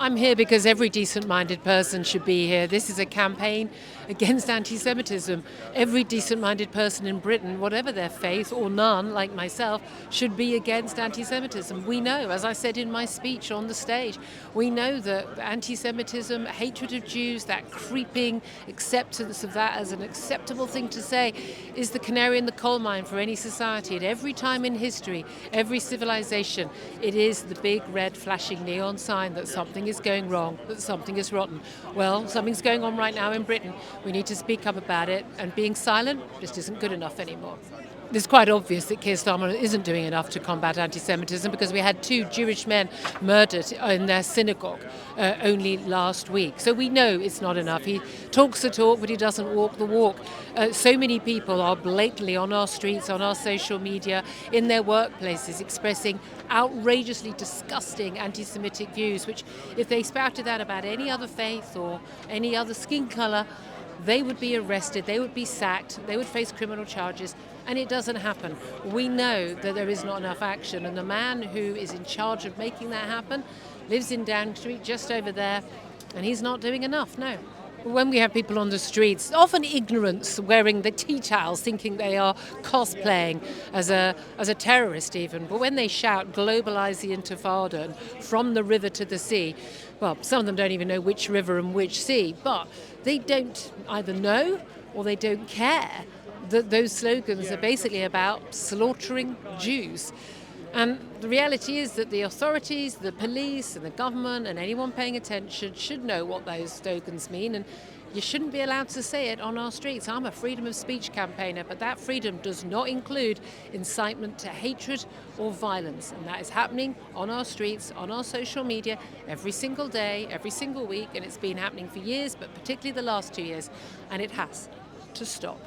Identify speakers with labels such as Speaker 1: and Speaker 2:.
Speaker 1: I'm here because every decent-minded person should be here. This is a campaign against anti-Semitism. Every decent-minded person in Britain, whatever their faith or none, like myself, should be against anti-Semitism. We know, as I said in my speech on the stage, we know that anti-Semitism, hatred of Jews, that creeping acceptance of that as an acceptable thing to say, is the canary in the coal mine for any society. At every time in history, every civilization, it is the big red flashing neon sign that something is going wrong, that something is rotten. Well, something's going on right now in Britain. We need to speak up about it, and being silent just isn't good enough anymore. It's quite obvious that Keir Starmer isn't doing enough to combat anti-Semitism, because we had 2 Jewish men murdered in their synagogue only last week. So we know it's not enough. He talks the talk, but he doesn't walk the walk. So many people are blatantly on our streets, on our social media, in their workplaces, expressing outrageously disgusting anti-Semitic views, which, if they spouted that about any other faith or any other skin colour, they would be arrested, they would be sacked, they would face criminal charges, and it doesn't happen. We know that there is not enough action, and the man who is in charge of making that happen lives in Down Street, just over there, and he's not doing enough, no. When we have people on the streets, often ignorance, wearing the tea towels, thinking they are cosplaying as a terrorist even, but when they shout, "Globalise the Intifada," and "From the river to the sea," well, some of them don't even know which river and which sea, but they don't either know or they don't care that those slogans are basically about slaughtering Jews. And the reality is that the authorities, the police and the government and anyone paying attention should know what those slogans mean, and you shouldn't be allowed to say it on our streets. I'm a freedom of speech campaigner, but that freedom does not include incitement to hatred or violence, and that is happening on our streets, on our social media, every single day, every single week, and it's been happening for years, but particularly the last 2 years, and it has to stop.